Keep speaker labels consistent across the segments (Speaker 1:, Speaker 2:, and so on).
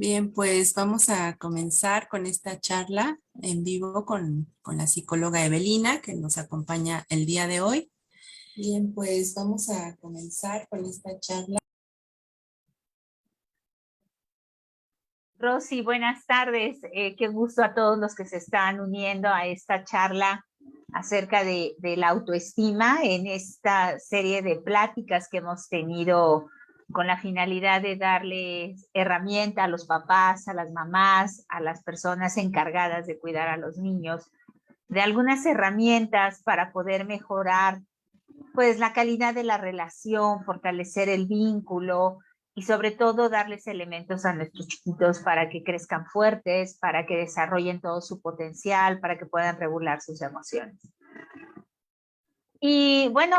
Speaker 1: Bien, pues vamos a comenzar con esta charla en vivo con la psicóloga Evelina, que nos acompaña el día de hoy. Bien, pues vamos a comenzar con esta charla.
Speaker 2: Rosy, buenas tardes. Qué gusto a todos los que se están uniendo a esta charla acerca de la autoestima en esta serie de pláticas que hemos tenido con la finalidad de darles herramienta a los papás, a las mamás, a las personas encargadas de cuidar a los niños, de algunas herramientas para poder mejorar pues la calidad de la relación, fortalecer el vínculo y sobre todo darles elementos a nuestros chiquitos para que crezcan fuertes, para que desarrollen todo su potencial, para que puedan regular sus emociones. Y bueno,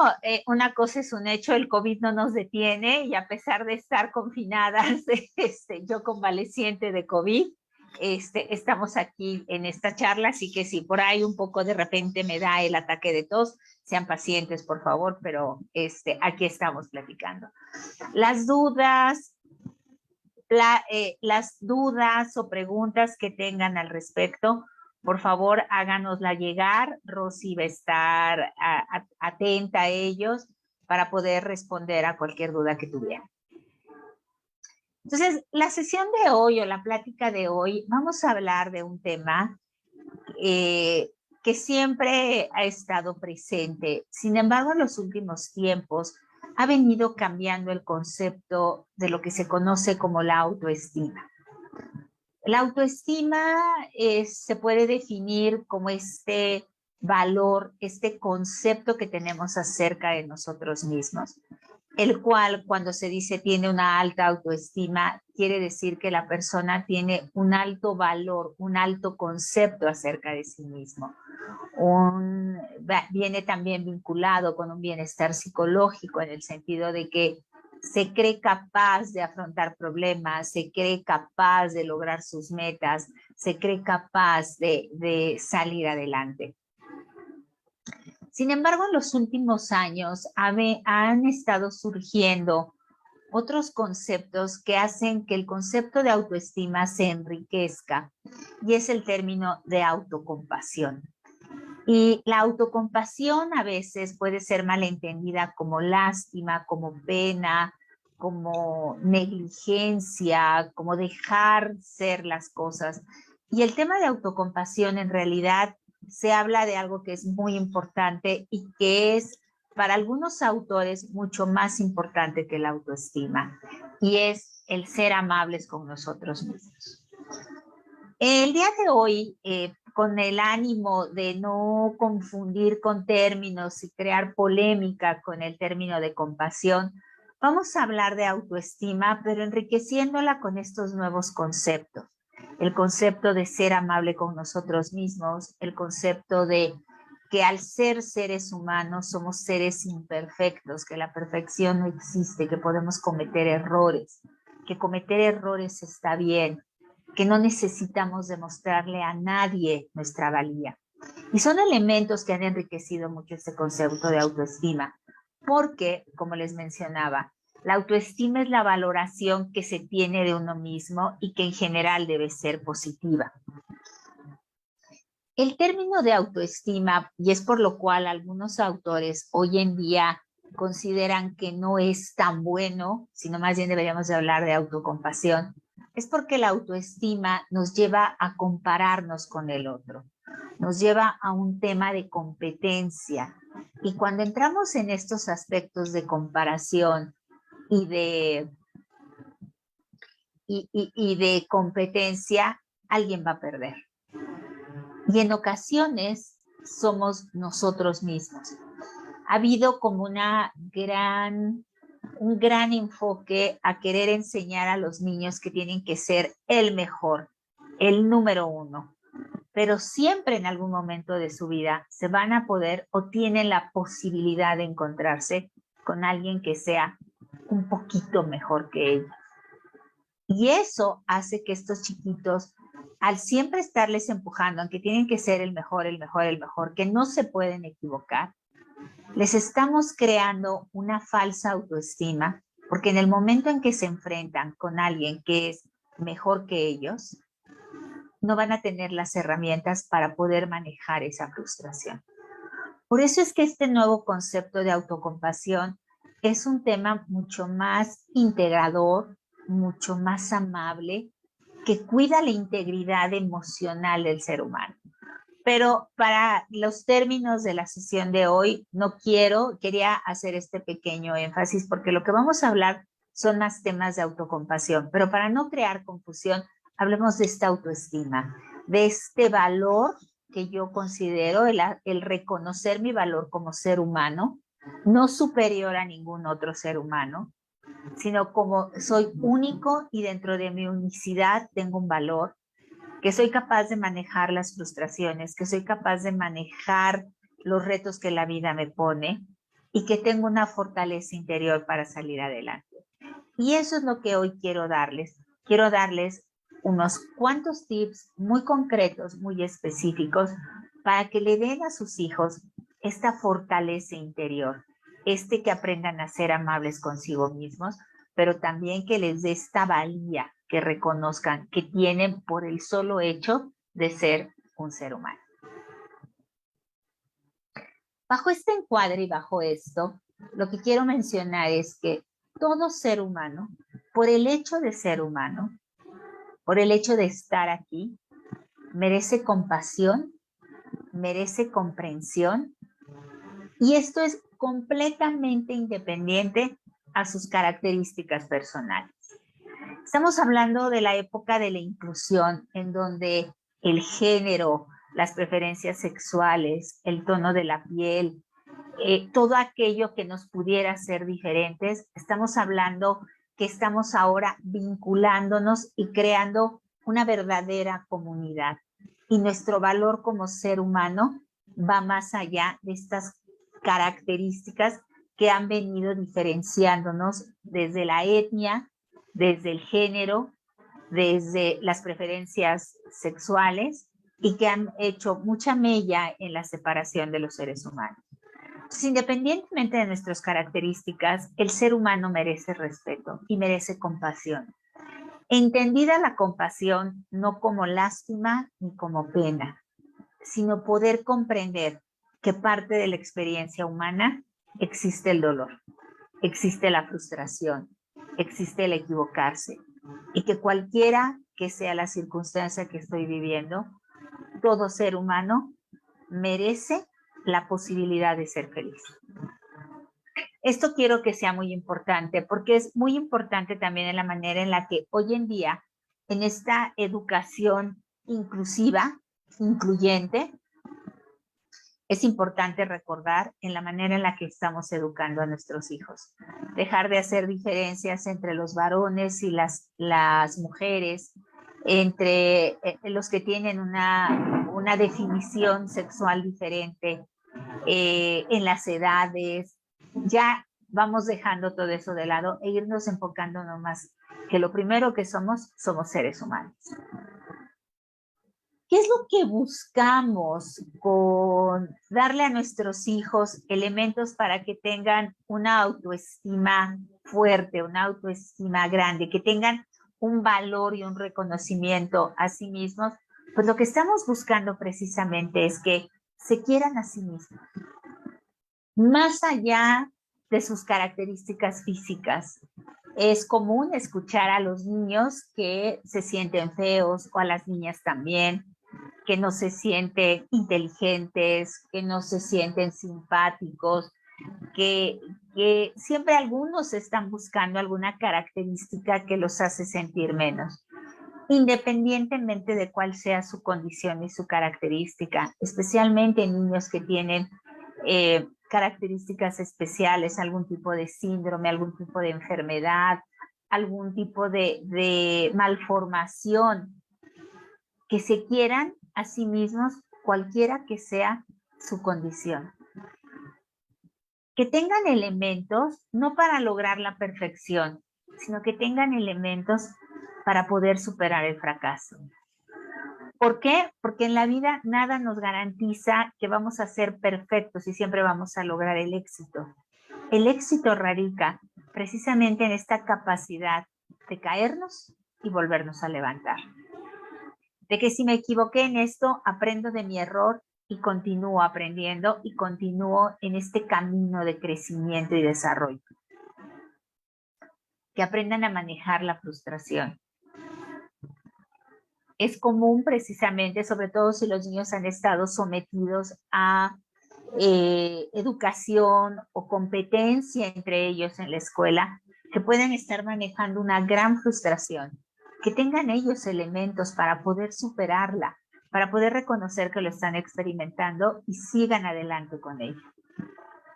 Speaker 2: una cosa es un hecho, el COVID no nos detiene y a pesar de estar confinadas, yo convaleciente de COVID, estamos aquí en esta charla, así que si por ahí un poco de repente me da el ataque de tos, sean pacientes, por favor, pero aquí estamos platicando. Las dudas, las dudas o preguntas que tengan al respecto, por favor, háganosla llegar. Rosy va a estar atenta a ellos para poder responder a cualquier duda que tuvieran. Entonces, la sesión de hoy o la plática de hoy, vamos a hablar de un tema que siempre ha estado presente. Sin embargo, en los últimos tiempos ha venido cambiando el concepto de lo que se conoce como la autoestima. La autoestima se puede definir como este valor, este concepto que tenemos acerca de nosotros mismos, el cual cuando se dice tiene una alta autoestima, quiere decir que la persona tiene un alto valor, un alto concepto acerca de sí mismo. Viene también vinculado con un bienestar psicológico en el sentido de que se cree capaz de afrontar problemas, se cree capaz de lograr sus metas, se cree capaz de salir adelante. Sin embargo, en los últimos años han estado surgiendo otros conceptos que hacen que el concepto de autoestima se enriquezca, y es el término de autocompasión. Y la autocompasión a veces puede ser malentendida como lástima, como pena, como negligencia, como dejar ser las cosas. Y el tema de autocompasión en realidad se habla de algo que es muy importante y que es para algunos autores mucho más importante que la autoestima, y es el ser amables con nosotros mismos. El día de hoy, con el ánimo de no confundir con términos y crear polémica con el término de compasión, vamos a hablar de autoestima, pero enriqueciéndola con estos nuevos conceptos. El concepto de ser amable con nosotros mismos, el concepto de que al ser seres humanos somos seres imperfectos, que la perfección no existe, que podemos cometer errores, que cometer errores está bien, que no necesitamos demostrarle a nadie nuestra valía. Y son elementos que han enriquecido mucho este concepto de autoestima, porque, como les mencionaba, la autoestima es la valoración que se tiene de uno mismo y que en general debe ser positiva. El término de autoestima, y es por lo cual algunos autores hoy en día consideran que no es tan bueno, sino más bien deberíamos de hablar de autocompasión, es porque la autoestima nos lleva a compararnos con el otro, nos lleva a un tema de competencia. Y cuando entramos en estos aspectos de comparación y de competencia, alguien va a perder. Y en ocasiones somos nosotros mismos. Ha habido como un gran enfoque a querer enseñar a los niños que tienen que ser el mejor, el número uno. Pero siempre en algún momento de su vida se van a poder o tienen la posibilidad de encontrarse con alguien que sea un poquito mejor que ellos. Y eso hace que estos chiquitos, al siempre estarles empujando, aunque tienen que ser el mejor, el mejor, el mejor, que no se pueden equivocar, les estamos creando una falsa autoestima, porque en el momento en que se enfrentan con alguien que es mejor que ellos, no van a tener las herramientas para poder manejar esa frustración. Por eso es que este nuevo concepto de autocompasión es un tema mucho más integrador, mucho más amable, que cuida la integridad emocional del ser humano. Pero para los términos de la sesión de hoy, quería hacer este pequeño énfasis porque lo que vamos a hablar son más temas de autocompasión, pero para no crear confusión, hablemos de esta autoestima, de este valor que yo considero, el reconocer mi valor como ser humano, no superior a ningún otro ser humano, sino como soy único y dentro de mi unicidad tengo un valor, que soy capaz de manejar las frustraciones, que soy capaz de manejar los retos que la vida me pone y que tengo una fortaleza interior para salir adelante. Y eso es lo que hoy quiero darles. Quiero darles unos cuantos tips muy concretos, muy específicos, para que le den a sus hijos esta fortaleza interior, que aprendan a ser amables consigo mismos, pero también que les dé esta valía, que reconozcan que tienen por el solo hecho de ser un ser humano. Bajo este encuadre y bajo esto, lo que quiero mencionar es que todo ser humano, por el hecho de ser humano, por el hecho de estar aquí, merece compasión, merece comprensión, y esto es completamente independiente a sus características personales. Estamos hablando de la época de la inclusión, en donde el género, las preferencias sexuales, el tono de la piel, todo aquello que nos pudiera ser diferentes, estamos hablando que estamos ahora vinculándonos y creando una verdadera comunidad. Y nuestro valor como ser humano va más allá de estas características que han venido diferenciándonos desde la etnia, desde el género, desde las preferencias sexuales y que han hecho mucha mella en la separación de los seres humanos. Entonces, independientemente de nuestras características, el ser humano merece respeto y merece compasión. Entendida la compasión no como lástima ni como pena, sino poder comprender que parte de la experiencia humana existe el dolor, existe la frustración, existe el equivocarse, y que cualquiera que sea la circunstancia que estoy viviendo, todo ser humano merece la posibilidad de ser feliz. Esto quiero que sea muy importante, porque es muy importante también en la manera en la que hoy en día, en esta educación inclusiva, incluyente, es importante recordar en la manera en la que estamos educando a nuestros hijos. Dejar de hacer diferencias entre los varones y las mujeres, entre los que tienen una definición sexual diferente, en las edades. Ya vamos dejando todo eso de lado e irnos enfocando nomás que lo primero que somos seres humanos. ¿Qué es lo que buscamos con darle a nuestros hijos elementos para que tengan una autoestima fuerte, una autoestima grande, que tengan un valor y un reconocimiento a sí mismos? Pues lo que estamos buscando precisamente es que se quieran a sí mismos, más allá de sus características físicas. Es común escuchar a los niños que se sienten feos, o a las niñas también, que no se sienten inteligentes, que no se sienten simpáticos, que siempre algunos están buscando alguna característica que los hace sentir menos, independientemente de cuál sea su condición y su característica, especialmente en niños que tienen características especiales, algún tipo de síndrome, algún tipo de enfermedad, algún tipo de malformación, que se quieran a sí mismos cualquiera que sea su condición. Que tengan elementos no para lograr la perfección, sino que tengan elementos para poder superar el fracaso. ¿Por qué? Porque en la vida nada nos garantiza que vamos a ser perfectos y siempre vamos a lograr el éxito. El éxito radica precisamente en esta capacidad de caernos, y volvernos a levantar. De que si me equivoqué en esto, aprendo de mi error y continúo aprendiendo y continúo en este camino de crecimiento y desarrollo. Que aprendan a manejar la frustración. Es común precisamente, sobre todo si los niños han estado sometidos a educación o competencia entre ellos en la escuela, que pueden estar manejando una gran frustración, que tengan ellos elementos para poder superarla, para poder reconocer que lo están experimentando y sigan adelante con ello.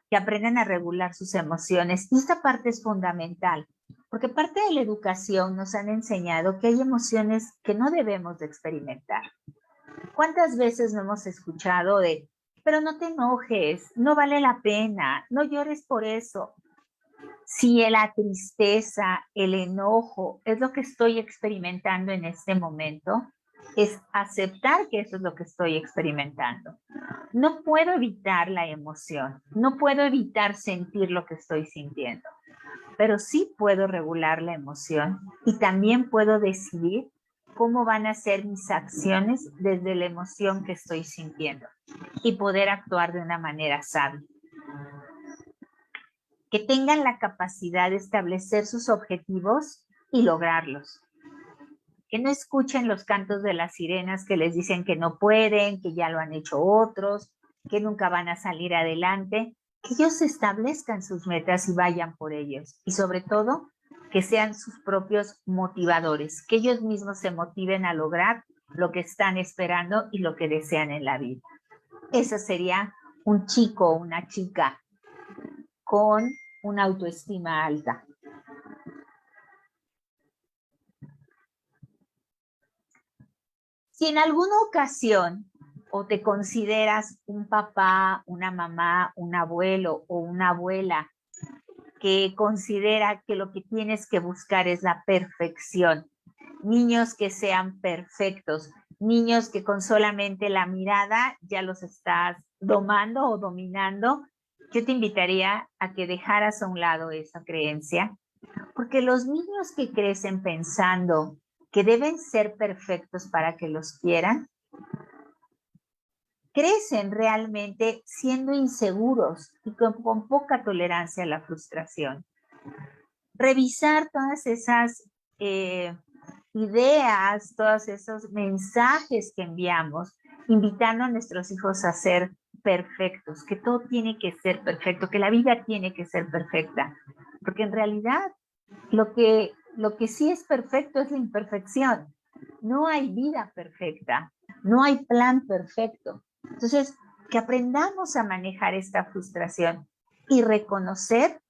Speaker 2: Que aprendan a regular sus emociones. Y esta parte es fundamental, porque parte de la educación nos han enseñado que hay emociones que no debemos de experimentar. ¿Cuántas veces no hemos escuchado de, pero no te enojes, no vale la pena, no llores por eso? Si la tristeza, el enojo es lo que estoy experimentando en este momento, es aceptar que eso es lo que estoy experimentando. No puedo evitar la emoción, no puedo evitar sentir lo que estoy sintiendo, pero sí puedo regular la emoción y también puedo decidir cómo van a ser mis acciones desde la emoción que estoy sintiendo y poder actuar de una manera sabia. Que tengan la capacidad de establecer sus objetivos y lograrlos. Que no escuchen los cantos de las sirenas que les dicen que no pueden, que ya lo han hecho otros, que nunca van a salir adelante. Que ellos establezcan sus metas y vayan por ellos. Y sobre todo, que sean sus propios motivadores, que ellos mismos se motiven a lograr lo que están esperando y lo que desean en la vida. Ese sería un chico o una chica con una autoestima alta. Si en alguna ocasión o te consideras un papá, una mamá, un abuelo o una abuela que considera que lo que tienes que buscar es la perfección, niños que sean perfectos, niños que con solamente la mirada ya los estás domando o dominando, yo te invitaría a que dejaras a un lado esa creencia, porque los niños que crecen pensando que deben ser perfectos para que los quieran, crecen realmente siendo inseguros y con poca tolerancia a la frustración. Revisar todas esas ideas, todos esos mensajes que enviamos, invitando a nuestros hijos a ser perfectos, que todo tiene que ser perfecto, que la vida tiene que ser perfecta, porque en realidad lo que sí es perfecto es la imperfección. No hay vida perfecta, no hay plan perfecto. Entonces, que aprendamos a manejar esta frustración y reconocer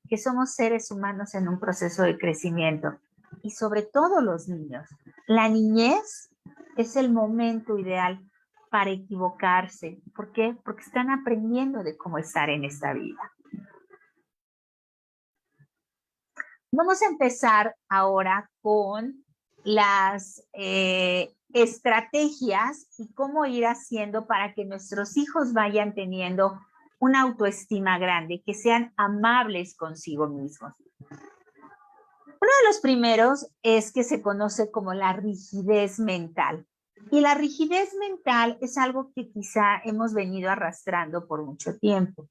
Speaker 2: que somos seres humanos en un proceso de crecimiento. Y sobre todo los niños. La niñez es el momento ideal para equivocarse. ¿Por qué? Porque están aprendiendo de cómo estar en esta vida. Vamos a empezar ahora con las estrategias y cómo ir haciendo para que nuestros hijos vayan teniendo una autoestima grande, que sean amables consigo mismos. Uno de los primeros es que se conoce como la rigidez mental. Y la rigidez mental es algo que quizá hemos venido arrastrando por mucho tiempo.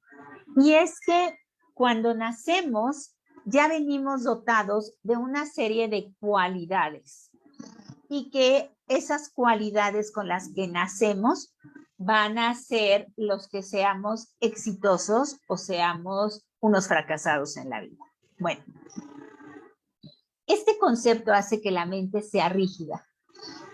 Speaker 2: Y es que cuando nacemos ya venimos dotados de una serie de cualidades y que esas cualidades con las que nacemos van a ser los que seamos exitosos o seamos unos fracasados en la vida. Bueno, este concepto hace que la mente sea rígida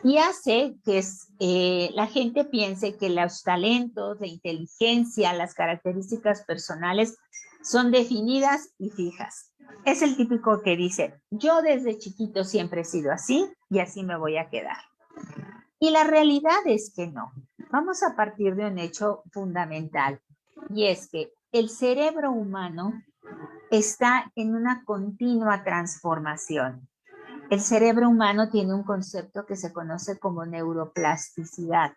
Speaker 2: y hace que la gente piense que los talentos, la inteligencia, las características personales son definidas y fijas. Es el típico que dice, yo desde chiquito siempre he sido así y así me voy a quedar. Y la realidad es que no. Vamos a partir de un hecho fundamental y es que el cerebro humano está en una continua transformación. El cerebro humano tiene un concepto que se conoce como neuroplasticidad.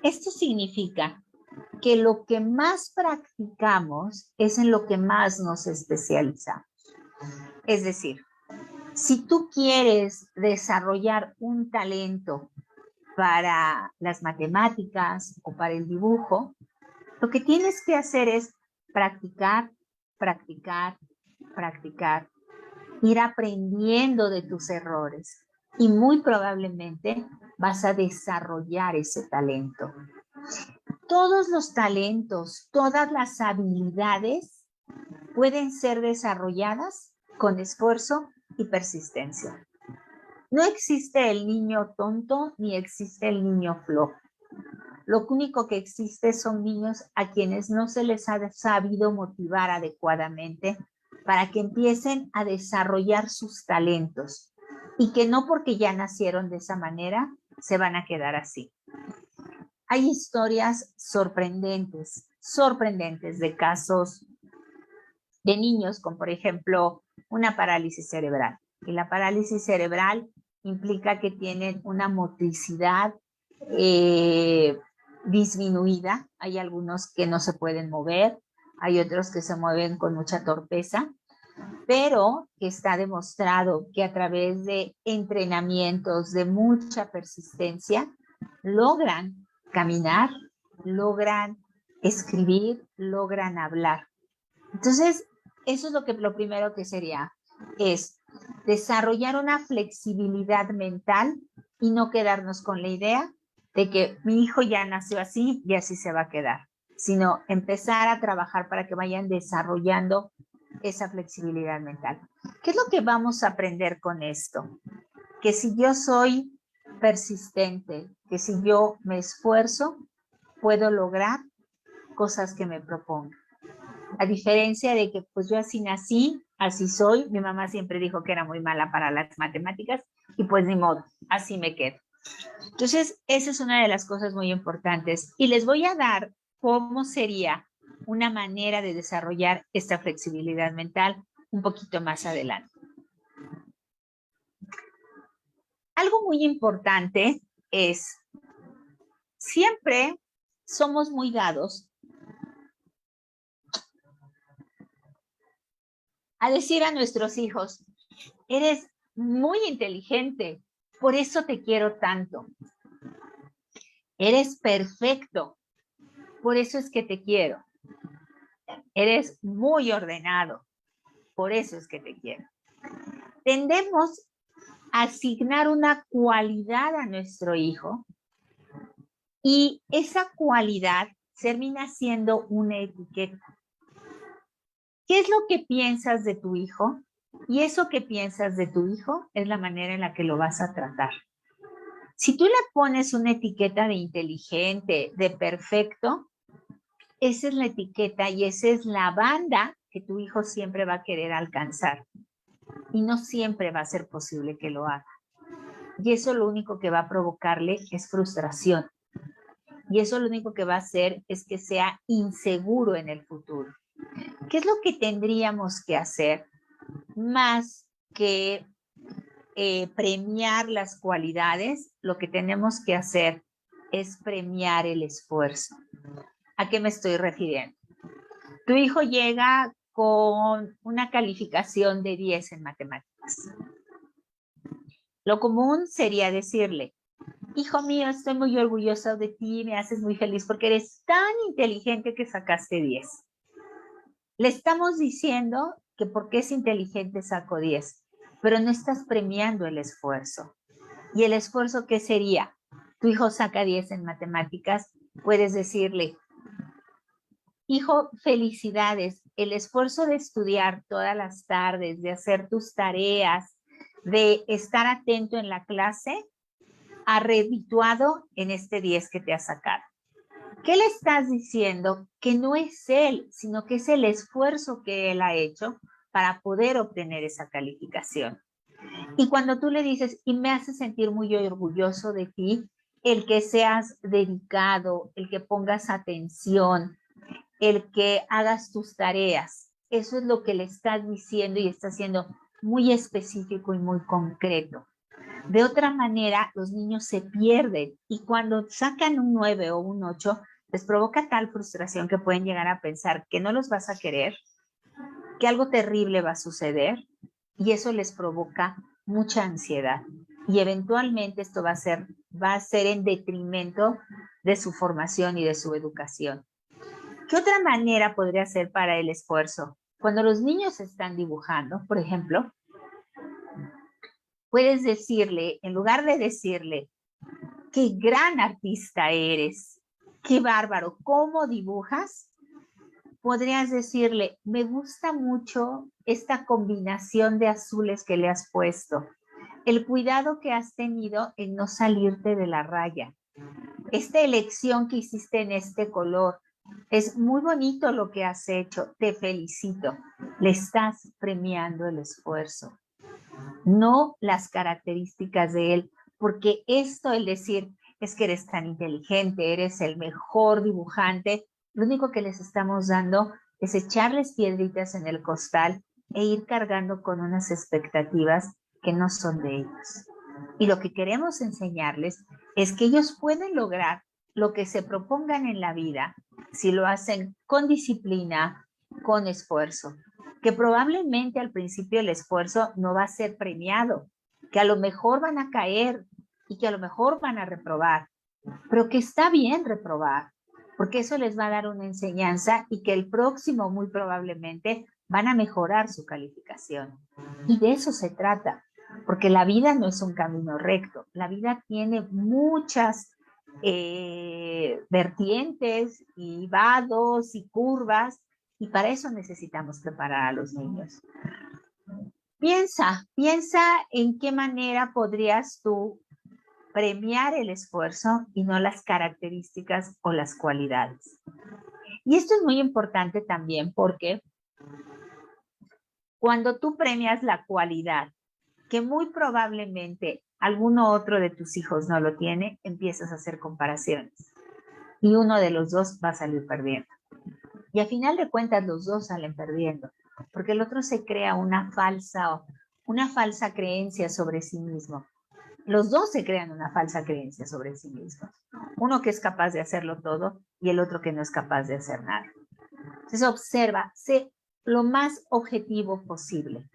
Speaker 2: Esto significa que lo que más practicamos es en lo que más nos especializamos. Es decir, Si tú quieres desarrollar un talento para las matemáticas o para el dibujo, lo que tienes que hacer es practicar, practicar, practicar, ir aprendiendo de tus errores y muy probablemente vas a desarrollar ese talento. Todos los talentos, todas las habilidades pueden ser desarrolladas con esfuerzo y persistencia. No existe el niño tonto ni existe el niño flojo. Lo único que existe son niños a quienes no se les ha sabido motivar adecuadamente para que empiecen a desarrollar sus talentos y que no porque ya nacieron de esa manera se van a quedar así. Hay historias sorprendentes de casos de niños con, por ejemplo, una parálisis cerebral. Y la parálisis cerebral implica que tienen una motricidad disminuida. Hay algunos que no se pueden mover, hay otros que se mueven con mucha torpeza, pero que está demostrado que a través de entrenamientos de mucha persistencia logran caminar, logran escribir, logran hablar. Entonces, eso es lo primero que sería, es desarrollar una flexibilidad mental y no quedarnos con la idea de que mi hijo ya nació así y así se va a quedar, sino empezar a trabajar para que vayan desarrollando esa flexibilidad mental. ¿Qué es lo que vamos a aprender con esto? Que si yo soy persistente, que si yo me esfuerzo, puedo lograr cosas que me propongo. A diferencia de que pues yo así nací, así soy, mi mamá siempre dijo que era muy mala para las matemáticas y pues ni modo, así me quedo. Entonces, esa es una de las cosas muy importantes y les voy a dar cómo sería una manera de desarrollar esta flexibilidad mental un poquito más adelante. Algo muy importante es, siempre somos muy dados a decir a nuestros hijos, eres muy inteligente, por eso te quiero tanto. Eres perfecto, por eso es que te quiero. Eres muy ordenado, por eso es que te quiero. Tendemos a asignar una cualidad a nuestro hijo y esa cualidad termina siendo una etiqueta. ¿Qué es lo que piensas de tu hijo? Y eso que piensas de tu hijo es la manera en la que lo vas a tratar. Si tú le pones una etiqueta de inteligente, de perfecto, esa es la etiqueta y esa es la banda que tu hijo siempre va a querer alcanzar. Y no siempre va a ser posible que lo haga. Y eso lo único que va a provocarle es frustración. Y eso lo único que va a hacer es que sea inseguro en el futuro. ¿Qué es lo que tendríamos que hacer más que premiar las cualidades? Lo que tenemos que hacer es premiar el esfuerzo. ¿A qué me estoy refiriendo? Tu hijo llega con una calificación de 10 en matemáticas. Lo común sería decirle, hijo mío, estoy muy orgulloso de ti, me haces muy feliz porque eres tan inteligente que sacaste 10. Le estamos diciendo que porque es inteligente sacó 10, pero no estás premiando el esfuerzo. ¿Y el esfuerzo qué sería? Tu hijo saca 10 en matemáticas, puedes decirle, hijo, felicidades, el esfuerzo de estudiar todas las tardes, de hacer tus tareas, de estar atento en la clase, ha redituado en este 10 que te ha sacado. ¿Qué le estás diciendo? Que no es él, sino que es el esfuerzo que él ha hecho para poder obtener esa calificación. Y cuando tú le dices, y me hace sentir muy orgulloso de ti, el que seas dedicado, el que pongas atención, el que hagas tus tareas, eso es lo que le estás diciendo y está siendo muy específico y muy concreto. De otra manera, los niños se pierden y cuando sacan un 9 o un 8, les provoca tal frustración que pueden llegar a pensar que no los vas a querer, que algo terrible va a suceder y eso les provoca mucha ansiedad. Y eventualmente esto va a ser en detrimento de su formación y de su educación. ¿Qué otra manera podría ser para el esfuerzo? Cuando los niños están dibujando, por ejemplo, puedes decirle, en lugar de decirle, qué gran artista eres, qué bárbaro, ¿cómo dibujas? Podrías decirle, me gusta mucho esta combinación de azules que le has puesto, el cuidado que has tenido en no salirte de la raya, esta elección que hiciste en este color, es muy bonito lo que has hecho, te felicito, le estás premiando el esfuerzo, no las características de él, porque esto, el decir, es que eres tan inteligente, eres el mejor dibujante, lo único que les estamos dando es echarles piedritas en el costal e ir cargando con unas expectativas que no son de ellos. Y lo que queremos enseñarles es que ellos pueden lograr lo que se propongan en la vida si lo hacen con disciplina, con esfuerzo, que probablemente al principio el esfuerzo no va a ser premiado, que a lo mejor van a caer y que a lo mejor van a reprobar, pero que está bien reprobar, porque eso les va a dar una enseñanza y que el próximo muy probablemente van a mejorar su calificación. Y de eso se trata, porque la vida no es un camino recto, la vida tiene muchas vertientes y vados y curvas, y para eso necesitamos preparar a los niños. Piensa en qué manera podrías tú premiar el esfuerzo y no las características o las cualidades. Y esto es muy importante también porque cuando tú premias la cualidad, que muy probablemente alguno otro de tus hijos no lo tiene, empiezas a hacer comparaciones. Y uno de los dos va a salir perdiendo. Y a final de cuentas los dos salen perdiendo, porque el otro se crea una falsa creencia sobre sí mismo. Los dos se crean una falsa creencia sobre sí mismos. Uno que es capaz de hacerlo todo y el otro que no es capaz de hacer nada. Entonces observa, sé lo más objetivo posible.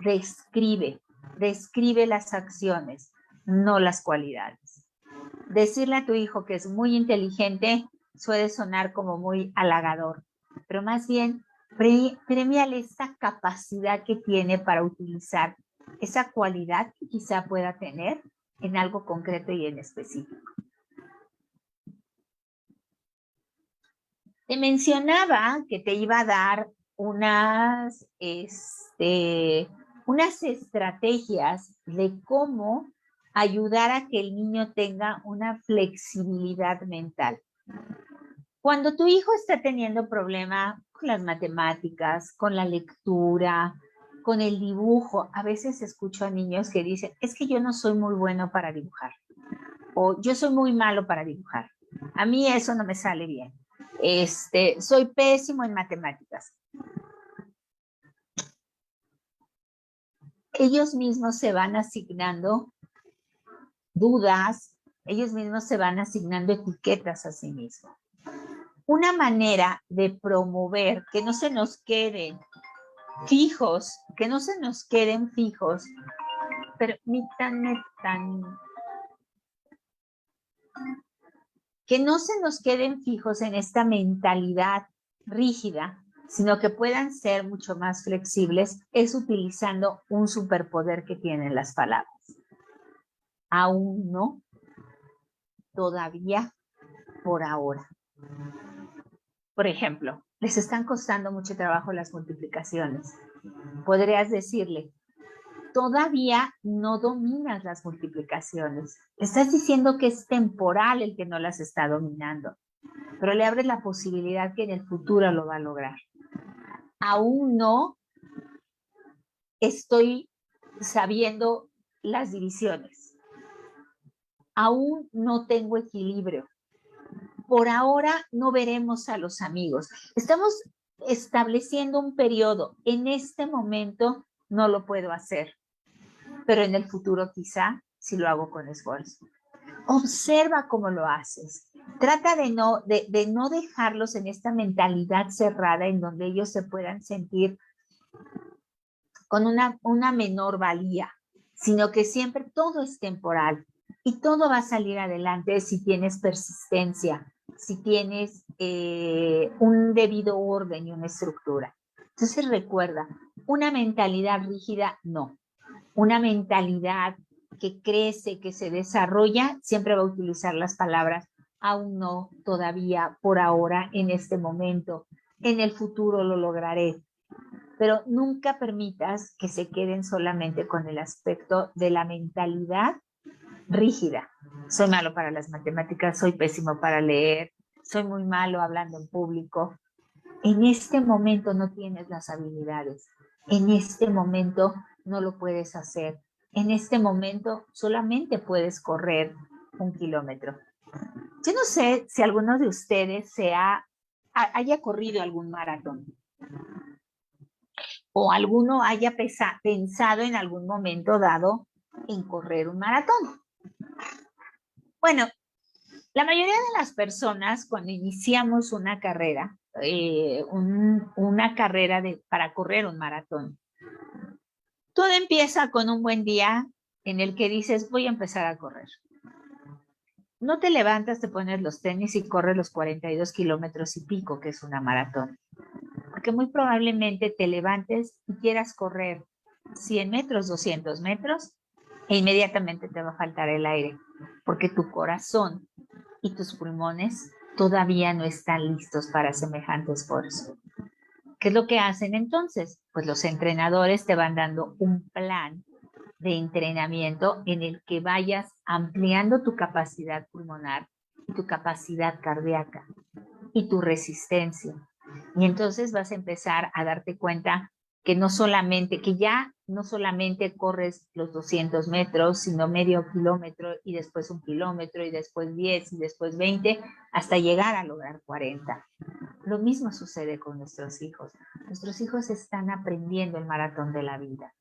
Speaker 2: Describe las acciones, no las cualidades. Decirle a tu hijo que es muy inteligente suele sonar como muy halagador, pero más bien premiale esa capacidad que tiene para utilizar esa cualidad que quizá pueda tener en algo concreto y en específico. Te mencionaba que te iba a dar unas estrategias de cómo ayudar a que el niño tenga una flexibilidad mental. Cuando tu hijo está teniendo problema con las matemáticas, con la lectura, con el dibujo, a veces escucho a niños que dicen, es que yo no soy muy bueno para dibujar, o yo soy muy malo para dibujar, a mí eso no me sale bien, soy pésimo en matemáticas. Ellos mismos se van asignando dudas, ellos mismos se van asignando etiquetas a sí mismos. Una manera de promover que no se nos queden fijos, permítanme que no se nos queden fijos en esta mentalidad rígida, sino que puedan ser mucho más flexibles, es utilizando un superpoder que tienen las palabras. Aún no, todavía, por ahora. Por ejemplo, les están costando mucho trabajo las multiplicaciones. Podrías decirle, todavía no dominas las multiplicaciones. Estás diciendo que es temporal el que no las está dominando, pero le abres la posibilidad que en el futuro lo va a lograr. Aún no estoy sabiendo las divisiones. Aún no tengo equilibrio. Por ahora no veremos a los amigos. Estamos estableciendo un periodo. En este momento no lo puedo hacer, pero en el futuro quizá sí lo hago con esfuerzo. Observa cómo lo haces. Trata de no dejarlos en esta mentalidad cerrada en donde ellos se puedan sentir con una menor valía, sino que siempre todo es temporal y todo va a salir adelante si tienes persistencia, si tienes un debido orden y una estructura. Entonces recuerda, una mentalidad rígida, no. Una mentalidad que crece, que se desarrolla, siempre va a utilizar las palabras aún no, todavía, por ahora, en este momento, en el futuro lo lograré. Pero nunca permitas que se queden solamente con el aspecto de la mentalidad rígida. Soy malo para las matemáticas, soy pésimo para leer, soy muy malo hablando en público. En este momento no tienes las habilidades. En este momento no lo puedes hacer. En este momento solamente puedes correr 1 kilómetro. Yo no sé si alguno de ustedes haya corrido algún maratón o alguno haya pensado en algún momento dado en correr un maratón. Bueno, la mayoría de las personas cuando iniciamos una carrera, para correr un maratón, todo empieza con un buen día en el que dices, voy a empezar a correr. No te levantas, te pones los tenis y corres los 42 kilómetros y pico, que es una maratón. Porque muy probablemente te levantes y quieras correr 100 metros, 200 metros, e inmediatamente te va a faltar el aire, porque tu corazón y tus pulmones todavía no están listos para semejante esfuerzo. ¿Qué es lo que hacen entonces? Pues los entrenadores te van dando un plan de entrenamiento en el que vayas ampliando tu capacidad pulmonar, tu capacidad cardíaca y tu resistencia. Y entonces vas a empezar a darte cuenta que ya no solamente corres los 200 metros, sino medio kilómetro y después 1 kilómetro y después 10 y después 20 hasta llegar a lograr 40. Lo mismo sucede con nuestros hijos. Nuestros hijos están aprendiendo el maratón de la vida.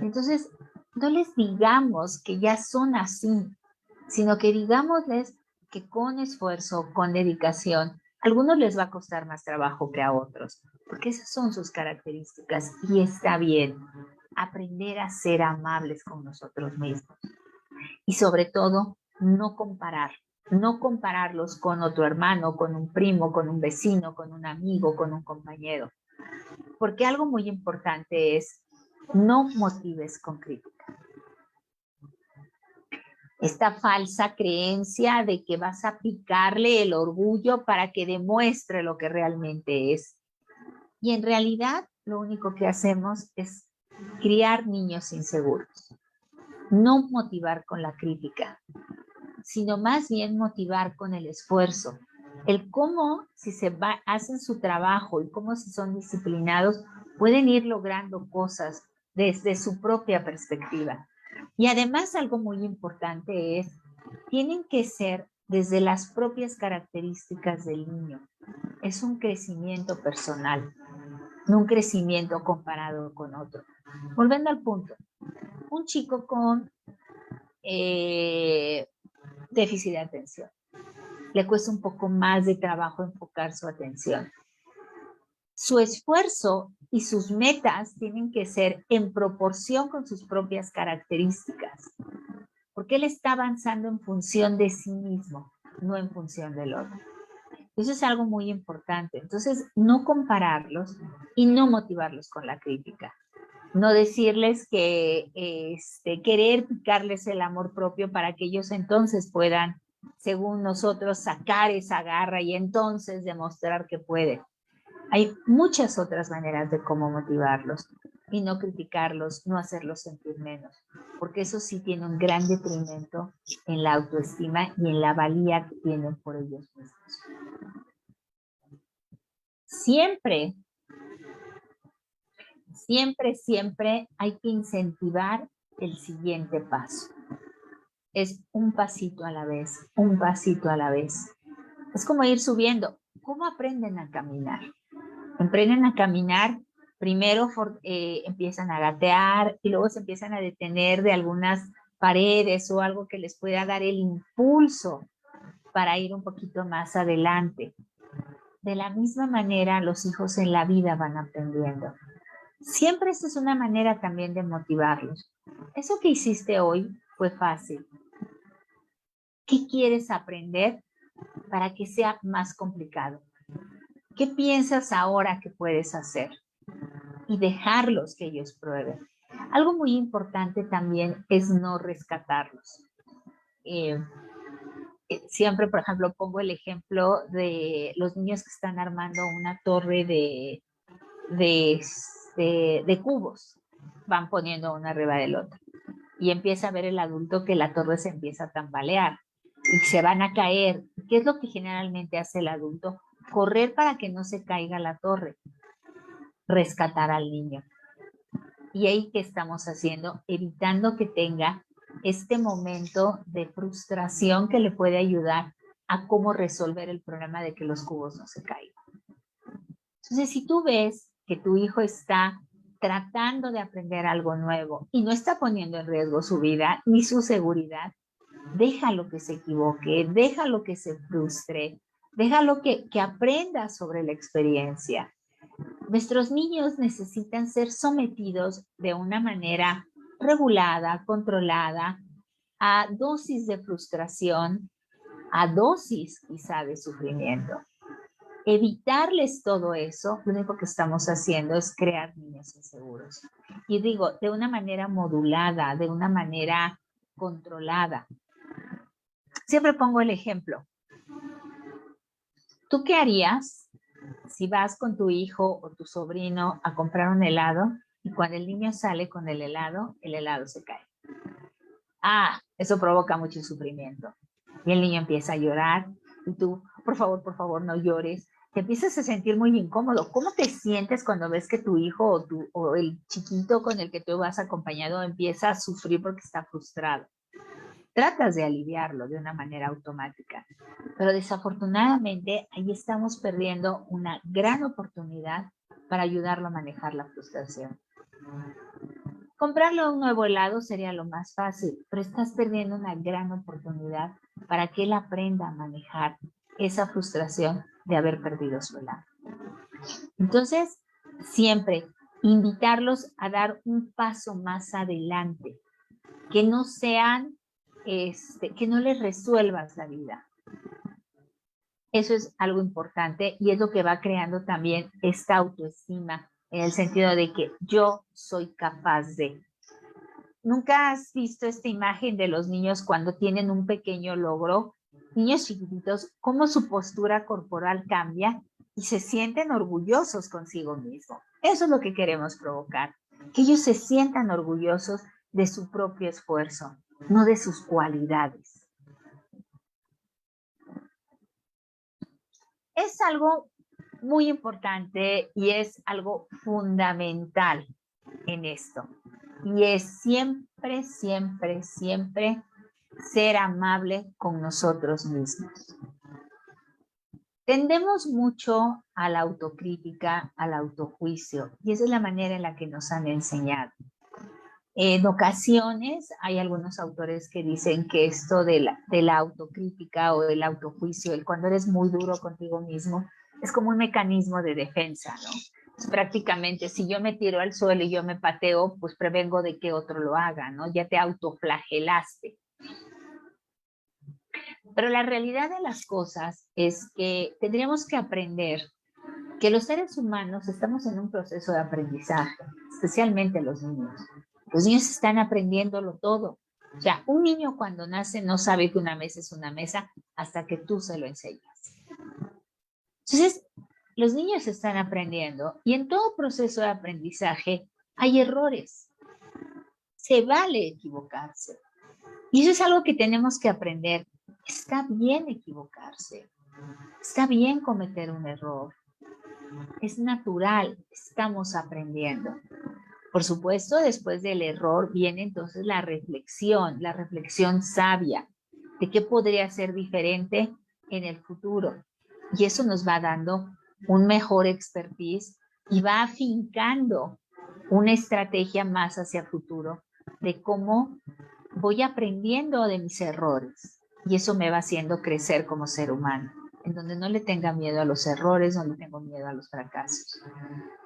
Speaker 2: Entonces, no les digamos que ya son así, sino que digámosles que con esfuerzo, con dedicación, a algunos les va a costar más trabajo que a otros, porque esas son sus características y está bien aprender a ser amables con nosotros mismos. Y sobre todo, no compararlos con otro hermano, con un primo, con un vecino, con un amigo, con un compañero. Porque algo muy importante es, no motives con crítica. Esta falsa creencia de que vas a picarle el orgullo para que demuestre lo que realmente es. Y en realidad, lo único que hacemos es criar niños inseguros. No motivar con la crítica, sino más bien motivar con el esfuerzo. El cómo, si hacen su trabajo y cómo si son disciplinados, pueden ir logrando cosas desde su propia perspectiva. Y además algo muy importante es, tienen que ser desde las propias características del niño. Es un crecimiento personal, no un crecimiento comparado con otro. Volviendo al punto, un chico con déficit de atención, le cuesta un poco más de trabajo enfocar su atención. Su esfuerzo y sus metas tienen que ser en proporción con sus propias características, porque él está avanzando en función de sí mismo, no en función del otro. Eso es algo muy importante. Entonces, no compararlos y no motivarlos con la crítica. No decirles que querer picarles el amor propio para que ellos entonces puedan, según nosotros, sacar esa garra y entonces demostrar que pueden. Hay muchas otras maneras de cómo motivarlos y no criticarlos, no hacerlos sentir menos, porque eso sí tiene un gran detrimento en la autoestima y en la valía que tienen por ellos mismos. Siempre hay que incentivar el siguiente paso. Es un pasito a la vez, un pasito a la vez. Es como ir subiendo. ¿Cómo aprenden a caminar? Aprenden a caminar, primero empiezan a gatear y luego se empiezan a detener de algunas paredes o algo que les pueda dar el impulso para ir un poquito más adelante. De la misma manera, los hijos en la vida van aprendiendo. Siempre esta es una manera también de motivarlos. Eso que hiciste hoy fue fácil. ¿Qué quieres aprender para que sea más complicado? ¿Qué piensas ahora que puedes hacer? Y dejarlos que ellos prueben. Algo muy importante también es no rescatarlos. Siempre, por ejemplo, pongo el ejemplo de los niños que están armando una torre de cubos. Van poniendo uno arriba del otro. Y empieza a ver el adulto que la torre se empieza a tambalear y se van a caer. ¿Qué es lo que generalmente hace el adulto? Correr para que no se caiga la torre. Rescatar al niño. Y ahí, ¿qué estamos haciendo? Evitando que tenga este momento de frustración que le puede ayudar a cómo resolver el problema de que los cubos no se caigan. Entonces, si tú ves que tu hijo está tratando de aprender algo nuevo y no está poniendo en riesgo su vida ni su seguridad, déjalo que se equivoque, déjalo que se frustre, déjalo que aprenda sobre la experiencia. Nuestros niños necesitan ser sometidos de una manera regulada, controlada, a dosis de frustración, a dosis quizá de sufrimiento. Evitarles todo eso, lo único que estamos haciendo es crear niños inseguros. Y digo, de una manera modulada, de una manera controlada. Siempre pongo el ejemplo. ¿Tú qué harías si vas con tu hijo o tu sobrino a comprar un helado y cuando el niño sale con el helado se cae? Eso provoca mucho sufrimiento. Y el niño empieza a llorar y tú, por favor, no llores. Te empiezas a sentir muy incómodo. ¿Cómo te sientes cuando ves que tu hijo o el chiquito con el que tú vas acompañado empieza a sufrir porque está frustrado? Tratas de aliviarlo de una manera automática, pero desafortunadamente ahí estamos perdiendo una gran oportunidad para ayudarlo a manejar la frustración. Comprarle un nuevo helado sería lo más fácil, pero estás perdiendo una gran oportunidad para que él aprenda a manejar esa frustración de haber perdido su helado. Entonces, siempre invitarlos a dar un paso más adelante, que no sean que no les resuelvas la vida. Eso es algo importante y es lo que va creando también esta autoestima en el sentido de que yo soy capaz de. ¿Nunca has visto esta imagen de los niños cuando tienen un pequeño logro? Niños chiquititos, cómo su postura corporal cambia y se sienten orgullosos consigo mismos. Eso es lo que queremos provocar, que ellos se sientan orgullosos de su propio esfuerzo, no de sus cualidades. Es algo muy importante y es algo fundamental en esto. Y es siempre, siempre, siempre ser amable con nosotros mismos. Tendemos mucho a la autocrítica, al autojuicio, y esa es la manera en la que nos han enseñado. En ocasiones hay algunos autores que dicen que esto de la autocrítica o del autojuicio, cuando eres muy duro contigo mismo, es como un mecanismo de defensa, ¿no? Pues prácticamente, si yo me tiro al suelo y yo me pateo, pues prevengo de que otro lo haga, ¿no? Ya te autoflagelaste. Pero la realidad de las cosas es que tendríamos que aprender que los seres humanos estamos en un proceso de aprendizaje, especialmente los niños. Los niños están aprendiéndolo todo. O sea, un niño cuando nace no sabe que una mesa es una mesa hasta que tú se lo enseñas. Entonces, los niños están aprendiendo y en todo proceso de aprendizaje hay errores. Se vale equivocarse. Y eso es algo que tenemos que aprender. Está bien equivocarse. Está bien cometer un error. Es natural, estamos aprendiendo. Por supuesto, después del error viene entonces la reflexión sabia de qué podría ser diferente en el futuro. Y eso nos va dando un mejor expertise y va afincando una estrategia más hacia el futuro de cómo voy aprendiendo de mis errores. Y eso me va haciendo crecer como ser humano. en donde no le tenga miedo a los errores, no le tengo miedo a los fracasos.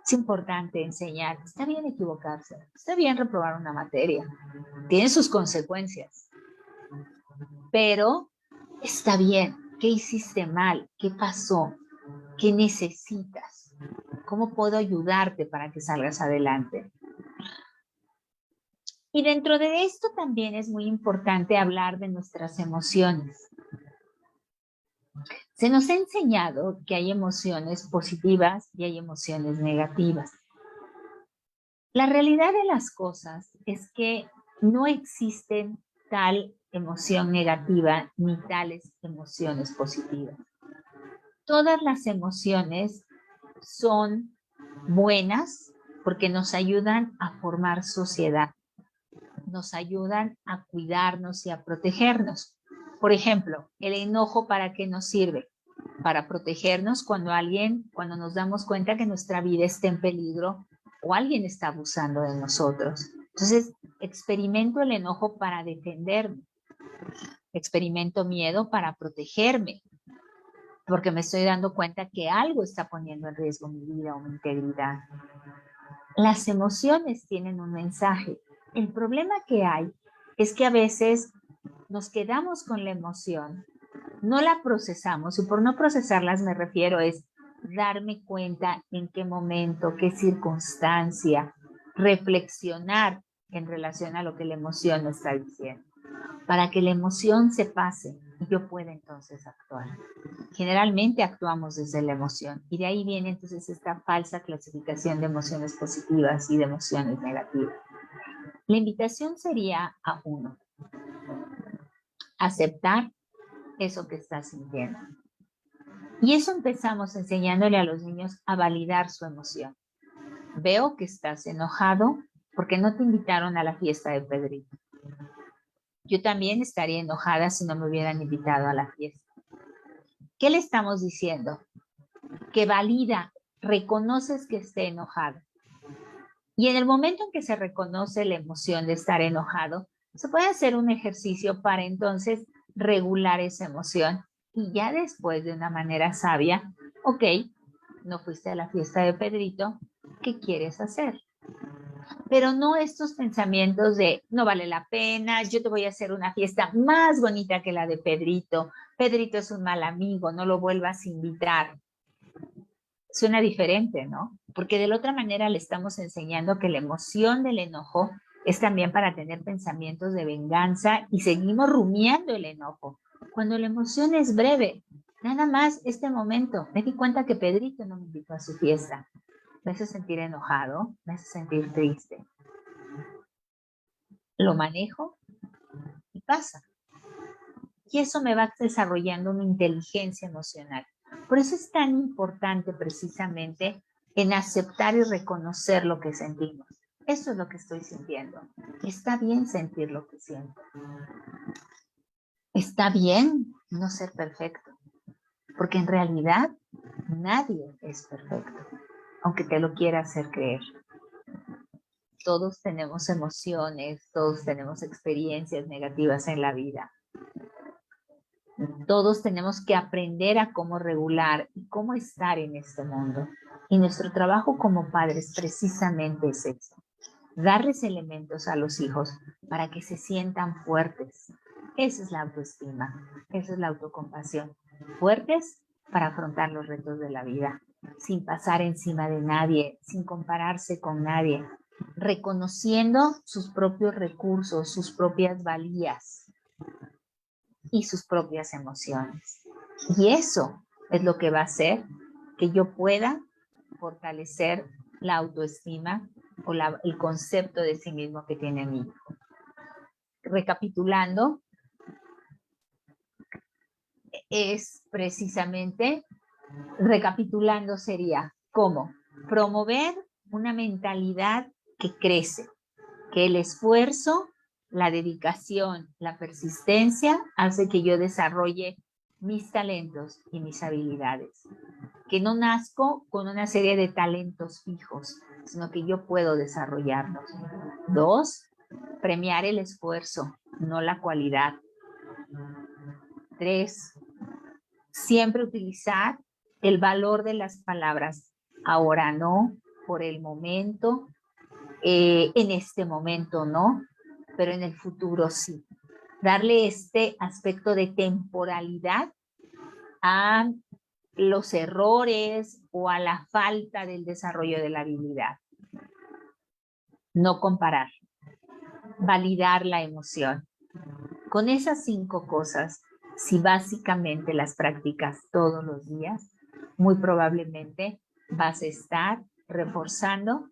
Speaker 2: Es importante enseñar, está bien equivocarse, está bien reprobar una materia, tiene sus consecuencias, pero está bien. ¿Qué hiciste mal? ¿Qué pasó? ¿Qué necesitas? ¿Cómo puedo ayudarte para que salgas adelante? Y dentro de esto también es muy importante hablar de nuestras emociones. Se nos ha enseñado que hay emociones positivas y hay emociones negativas. La realidad de las cosas es que no existen tal emoción negativa ni tales emociones positivas. Todas las emociones son buenas porque nos ayudan a formar sociedad, nos ayudan a cuidarnos y a protegernos. Por ejemplo, el enojo, ¿para qué nos sirve? Para protegernos cuando nos damos cuenta que nuestra vida está en peligro o alguien está abusando de nosotros. Entonces, experimento el enojo para defenderme, experimento miedo para protegerme, porque me estoy dando cuenta que algo está poniendo en riesgo mi vida o mi integridad. Las emociones tienen un mensaje. El problema que hay es que a veces nos quedamos con la emoción, no la procesamos, y por no procesarlas me refiero es darme cuenta en qué momento, qué circunstancia, reflexionar en relación a lo que la emoción me está diciendo, para que la emoción se pase y yo pueda entonces actuar. Generalmente actuamos desde la emoción y de ahí viene entonces esta falsa clasificación de emociones positivas y de emociones negativas. La invitación sería a uno, aceptar eso que estás sintiendo. Y eso empezamos enseñándole a los niños a validar su emoción. Veo que estás enojado porque no te invitaron a la fiesta de Pedrito. Yo también estaría enojada si no me hubieran invitado a la fiesta. ¿Qué le estamos diciendo? Que valida, reconoces que esté enojado. Y en el momento en que se reconoce la emoción de estar enojado, se puede hacer un ejercicio para entonces regular esa emoción. Y ya después, de una manera sabia, ok, no fuiste a la fiesta de Pedrito, ¿qué quieres hacer? Pero no estos pensamientos de no vale la pena, yo te voy a hacer una fiesta más bonita que la de Pedrito, Pedrito es un mal amigo, no lo vuelvas a invitar. Suena diferente, ¿no? Porque de la otra manera le estamos enseñando que la emoción del enojo es también para tener pensamientos de venganza y seguimos rumiando el enojo. Cuando la emoción es breve, nada más este momento, me di cuenta que Pedrito no me invitó a su fiesta. Me hace sentir enojado, me hace sentir triste. Lo manejo y pasa. Y eso me va desarrollando una inteligencia emocional. Por eso es tan importante precisamente en aceptar y reconocer lo que sentimos. Eso es lo que estoy sintiendo. Está bien sentir lo que siento. Está bien no ser perfecto, porque en realidad nadie es perfecto, aunque te lo quiera hacer creer. Todos tenemos emociones, todos tenemos experiencias negativas en la vida. Todos tenemos que aprender a cómo regular y cómo estar en este mundo. Y nuestro trabajo como padres precisamente es eso. Darles elementos a los hijos para que se sientan fuertes. Esa es la autoestima, esa es la autocompasión. Fuertes para afrontar los retos de la vida, sin pasar encima de nadie, sin compararse con nadie, reconociendo sus propios recursos, sus propias valías y sus propias emociones. Y eso es lo que va a hacer que yo pueda fortalecer la autoestima o el concepto de sí mismo que tiene mi hijo. Recapitulando, recapitulando sería cómo promover una mentalidad que crece, que el esfuerzo, la dedicación, la persistencia hace que yo desarrolle mis talentos y mis habilidades, que no nazco con una serie de talentos fijos, sino que yo puedo desarrollarlos. 2, premiar el esfuerzo, no la cualidad. 3, Siempre utilizar el valor de las palabras. Ahora no, por el momento, en este momento no, pero en el futuro sí. Darle este aspecto de temporalidad a los errores o a la falta del desarrollo de la habilidad. No comparar, validar la emoción. Con esas 5 cosas, si básicamente las practicas todos los días, muy probablemente vas a estar reforzando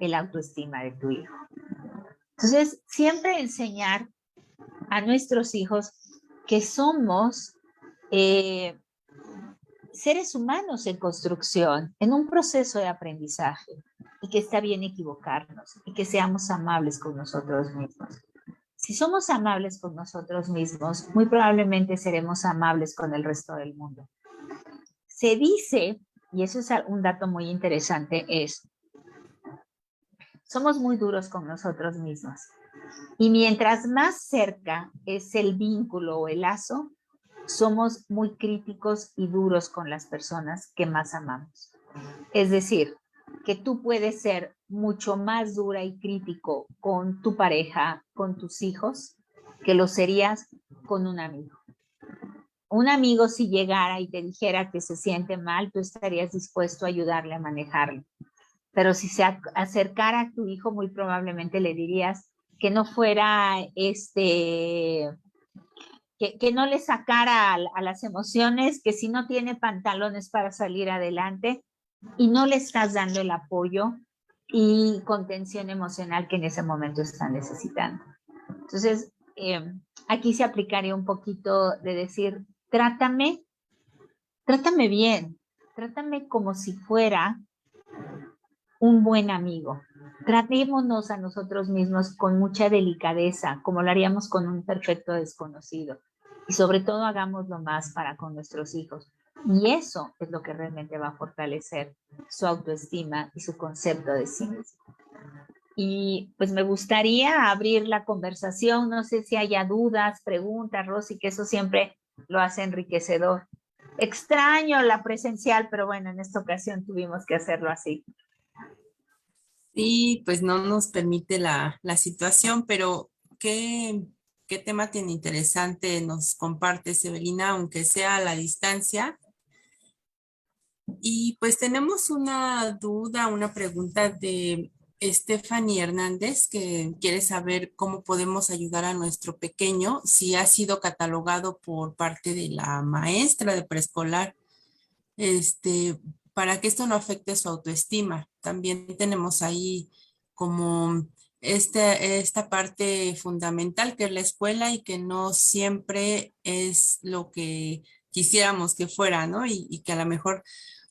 Speaker 2: el autoestima de tu hijo. Entonces, siempre enseñar a nuestros hijos que somos seres humanos en construcción, en un proceso de aprendizaje, y que está bien equivocarnos y que seamos amables con nosotros mismos. Si somos amables con nosotros mismos, muy probablemente seremos amables con el resto del mundo. Se dice, y eso es un dato muy interesante, somos muy duros con nosotros mismos. Y mientras más cerca es el vínculo o el lazo, somos muy críticos y duros con las personas que más amamos. Es decir, que tú puedes ser mucho más dura y crítico con tu pareja, con tus hijos, que lo serías con un amigo. Un amigo, si llegara y te dijera que se siente mal, tú estarías dispuesto a ayudarle a manejarlo. Pero si se acercara a tu hijo, muy probablemente le dirías que no fuera que no le sacara a las emociones, que si no tiene pantalones para salir adelante y no le estás dando el apoyo y contención emocional que en ese momento están necesitando. Entonces, aquí se aplicaría un poquito de decir, trátame bien, trátame como si fuera un buen amigo. Tratémonos a nosotros mismos con mucha delicadeza, como lo haríamos con un perfecto desconocido. Y sobre todo hagámoslo más para con nuestros hijos. Y eso es lo que realmente va a fortalecer su autoestima y su concepto de sí mismo. Y pues me gustaría abrir la conversación. No sé si haya dudas, preguntas, Rosy, que eso siempre lo hace enriquecedor. Extraño la presencial, pero bueno, en esta ocasión tuvimos que hacerlo así.
Speaker 1: Sí, pues no nos permite la situación, pero qué tema tan interesante nos compartes, Evelina, aunque sea a la distancia. Y pues tenemos una duda, una pregunta de Stephanie Hernández, que quiere saber cómo podemos ayudar a nuestro pequeño si ha sido catalogado por parte de la maestra de preescolar, este, para que esto no afecte su autoestima. También tenemos ahí como esta parte fundamental que es la escuela y que no siempre es lo que quisiéramos que fuera, ¿no? Y que a lo mejor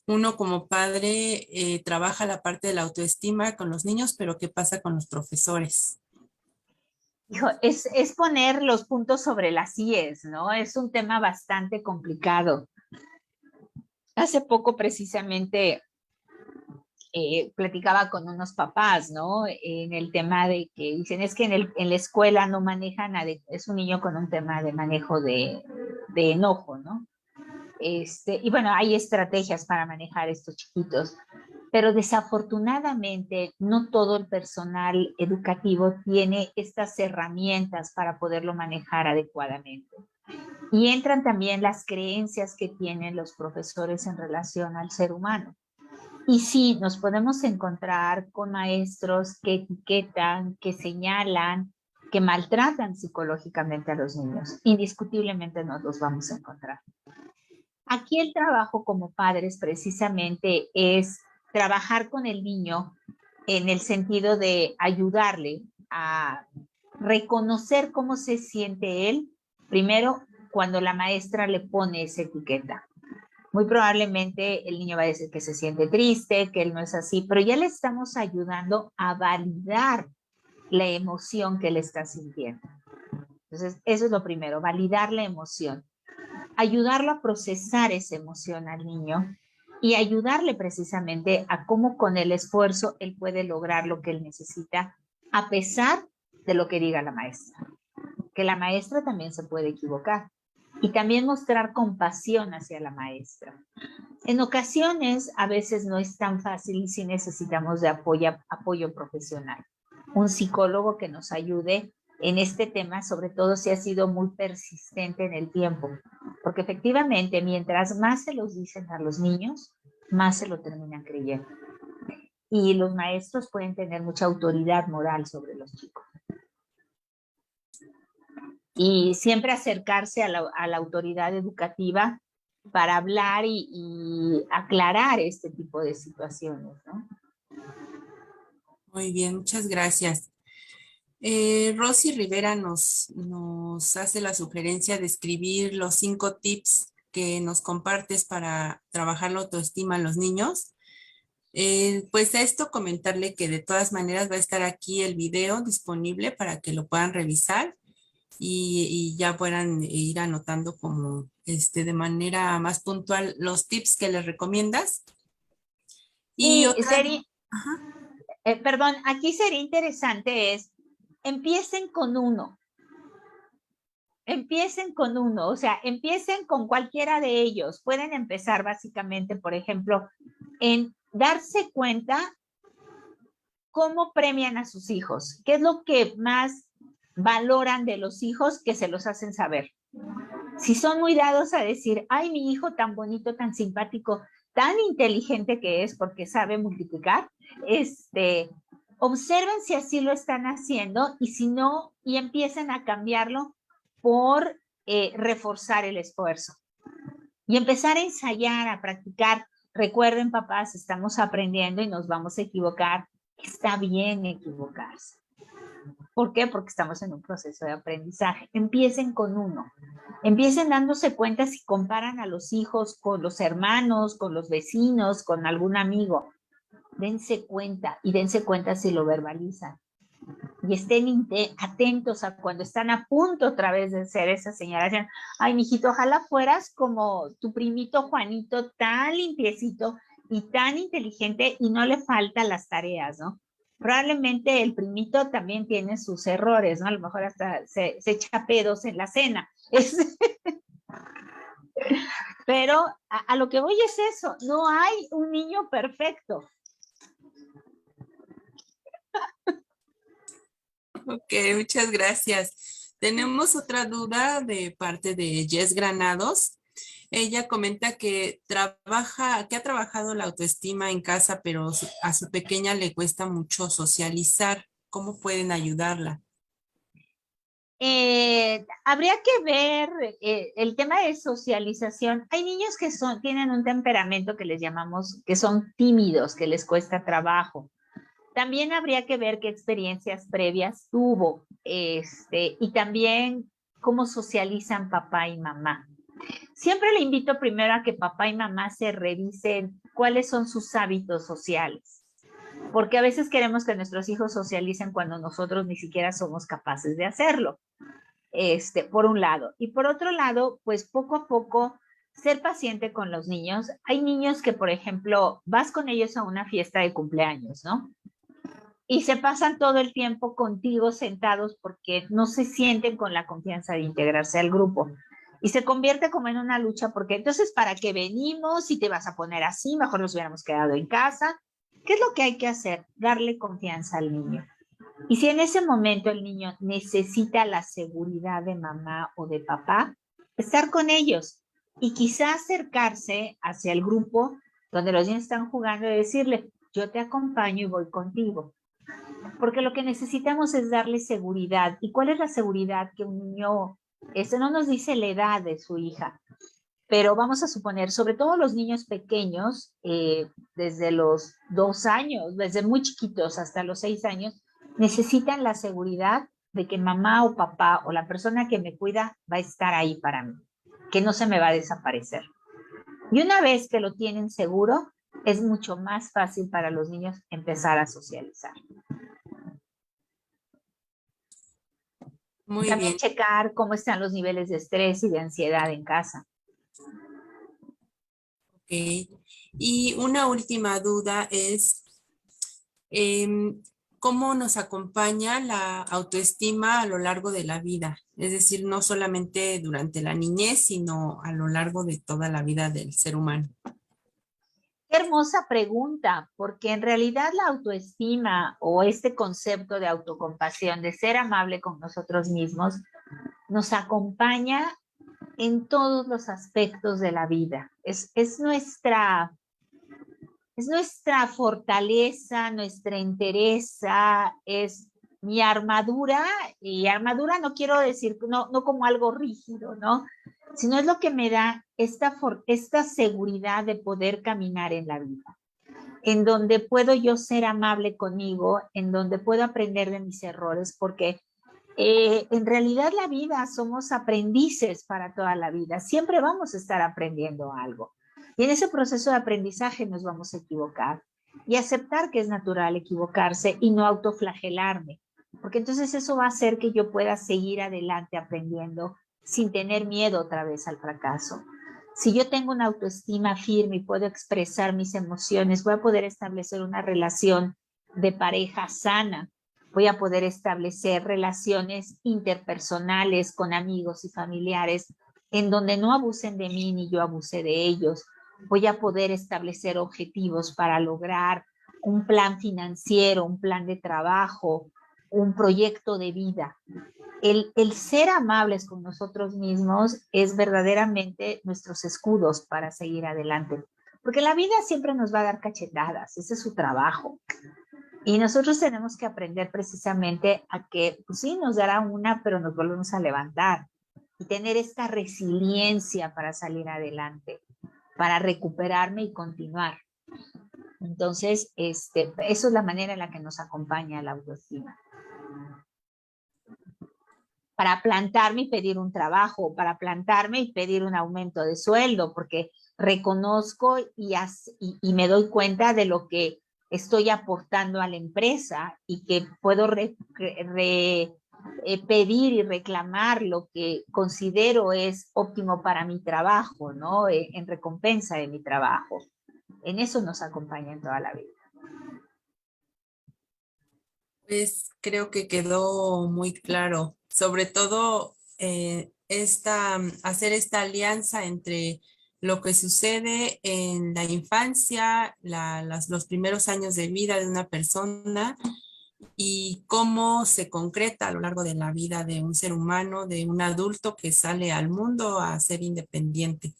Speaker 1: uno como padre trabaja la parte de la autoestima con los niños, pero ¿qué pasa con los profesores?
Speaker 2: Hijo, es poner los puntos sobre las IES, ¿no? Es un tema bastante complicado. Hace poco precisamente platicaba con unos papás, ¿no? En el tema de que dicen, es que en la escuela no manejan, es un niño con un tema de manejo de enojo, ¿no? Y bueno, hay estrategias para manejar estos chiquitos, pero desafortunadamente no todo el personal educativo tiene estas herramientas para poderlo manejar adecuadamente. Y entran también las creencias que tienen los profesores en relación al ser humano. Y sí, nos podemos encontrar con maestros que etiquetan, que señalan, que maltratan psicológicamente a los niños. Indiscutiblemente nos los vamos a encontrar. Aquí el trabajo como padres precisamente es trabajar con el niño en el sentido de ayudarle a reconocer cómo se siente él, primero cuando la maestra le pone esa etiqueta. Muy probablemente el niño va a decir que se siente triste, que él no es así, pero ya le estamos ayudando a validar la emoción que él está sintiendo. Entonces, eso es lo primero, validar la emoción. Ayudarlo a procesar esa emoción al niño y ayudarle precisamente a cómo con el esfuerzo él puede lograr lo que él necesita a pesar de lo que diga la maestra. Que la maestra también se puede equivocar. y también mostrar compasión hacia la maestra. En ocasiones, a veces no es tan fácil y sí necesitamos de apoyo profesional. Un psicólogo que nos ayude en este tema, sobre todo si ha sido muy persistente en el tiempo. Porque efectivamente, mientras más se los dicen a los niños, más se lo terminan creyendo. Y los maestros pueden tener mucha autoridad moral sobre los chicos. Y siempre acercarse a la autoridad educativa para hablar y aclarar este tipo de situaciones, ¿no?
Speaker 1: Muy bien, muchas gracias. Rosy Rivera nos hace la sugerencia de escribir los 5 tips que nos compartes para trabajar la autoestima en los niños. Pues a esto comentarle que de todas maneras va a estar aquí el video disponible para que lo puedan revisar y ya puedan ir anotando como de manera más puntual los tips que les recomiendas. Y
Speaker 2: Y
Speaker 1: otra, ajá.
Speaker 2: perdón, aquí sería interesante empiecen con uno. Empiecen con uno, o sea, empiecen con cualquiera de ellos. Pueden empezar básicamente, por ejemplo, en darse cuenta cómo premian a sus hijos, qué es lo que más valoran de los hijos que se los hacen saber. Si son muy dados a decir, ay, mi hijo tan bonito, tan simpático, tan inteligente que es porque sabe multiplicar, observen si así lo están haciendo y si no, y empiecen a cambiarlo por reforzar el esfuerzo. Y empezar a ensayar, a practicar. Recuerden, papás, estamos aprendiendo y nos vamos a equivocar. Está bien equivocarse. ¿Por qué? Porque estamos en un proceso de aprendizaje. Empiecen con uno. Empiecen dándose cuenta si comparan a los hijos con los hermanos, con los vecinos, con algún amigo. Dense cuenta y dense cuenta si lo verbalizan. Y estén atentos a cuando están a punto otra vez de ser esa señalación. Ay, mijito, ojalá fueras como tu primito Juanito, tan limpiecito y tan inteligente y no le faltan las tareas, ¿no? Probablemente el primito también tiene sus errores, ¿no? A lo mejor hasta se echa pedos en la cena. Pero a lo que voy es eso, no hay un niño perfecto.
Speaker 1: Ok, muchas gracias. Tenemos otra duda de parte de Jess Granados. Ella comenta que que ha trabajado la autoestima en casa, pero a su pequeña le cuesta mucho socializar. ¿Cómo pueden ayudarla?
Speaker 2: Habría que ver el tema de socialización. Hay niños que tienen un temperamento que les llamamos, que son tímidos, que les cuesta trabajo. También habría que ver qué experiencias previas tuvo, y también cómo socializan papá y mamá. Siempre le invito primero a que papá y mamá se revisen cuáles son sus hábitos sociales, porque a veces queremos que nuestros hijos socialicen cuando nosotros ni siquiera somos capaces de hacerlo, por un lado. Y por otro lado, pues poco a poco ser paciente con los niños. Hay niños que, por ejemplo, vas con ellos a una fiesta de cumpleaños, ¿no? Y se pasan todo el tiempo contigo sentados porque no se sienten con la confianza de integrarse al grupo. Y se convierte como en una lucha porque entonces, ¿para qué venimos? Si te vas a poner así, mejor nos hubiéramos quedado en casa. ¿Qué es lo que hay que hacer? Darle confianza al niño. Y si en ese momento el niño necesita la seguridad de mamá o de papá, estar con ellos y quizá acercarse hacia el grupo donde los niños están jugando y decirle, yo te acompaño y voy contigo. Porque lo que necesitamos es darle seguridad. ¿Y cuál es la seguridad que un niño, no nos dice la edad de su hija, pero vamos a suponer, sobre todo los niños pequeños, desde los 2 años, desde muy chiquitos hasta los 6 años, necesitan la seguridad de que mamá o papá o la persona que me cuida va a estar ahí para mí, que no se me va a desaparecer. Y una vez que lo tienen seguro, es mucho más fácil para los niños empezar a socializar.
Speaker 1: Muy
Speaker 2: También
Speaker 1: bien.
Speaker 2: checar cómo están los niveles de estrés y de ansiedad en casa.
Speaker 1: Ok. Y una última duda es, cómo nos acompaña la autoestima a lo largo de la vida. Es decir, no solamente durante la niñez, sino a lo largo de toda la vida del ser humano.
Speaker 2: Qué hermosa pregunta, porque en realidad la autoestima o este concepto de autocompasión, de ser amable con nosotros mismos, nos acompaña en todos los aspectos de la vida. Es nuestra fortaleza, nuestra entereza, es mi armadura, y armadura no quiero decir, no como algo rígido, ¿no? Sino es lo que me da esta seguridad de poder caminar en la vida, en donde puedo yo ser amable conmigo, en donde puedo aprender de mis errores, porque en realidad la vida somos aprendices para toda la vida, siempre vamos a estar aprendiendo algo. Y en ese proceso de aprendizaje nos vamos a equivocar y aceptar que es natural equivocarse y no autoflagelarme, porque entonces eso va a hacer que yo pueda seguir adelante aprendiendo sin tener miedo otra vez al fracaso. Si yo tengo una autoestima firme y puedo expresar mis emociones, voy a poder establecer una relación de pareja sana, voy a poder establecer relaciones interpersonales con amigos y familiares en donde no abusen de mí ni yo abuse de ellos. Voy a poder establecer objetivos para lograr un plan financiero, un plan de trabajo, un proyecto de vida. El ser amables con nosotros mismos es verdaderamente nuestros escudos para seguir adelante. Porque la vida siempre nos va a dar cachetadas, ese es su trabajo. Y nosotros tenemos que aprender precisamente a que, pues sí, nos dará una, pero nos volvemos a levantar. Y tener esta resiliencia para salir adelante, para recuperarme y continuar. Entonces, eso es la manera en la que nos acompaña la autoestima. Para plantarme y pedir un trabajo, para plantarme y pedir un aumento de sueldo, porque reconozco y me doy cuenta de lo que estoy aportando a la empresa y que puedo pedir y reclamar lo que considero es óptimo para mi trabajo, ¿no? En recompensa de mi trabajo. En eso nos acompaña en toda la vida.
Speaker 1: Pues creo que quedó muy claro, sobre todo hacer esta alianza entre lo que sucede en la infancia, los primeros años de vida de una persona y cómo se concreta a lo largo de la vida de un ser humano, de un adulto que sale al mundo a ser independiente.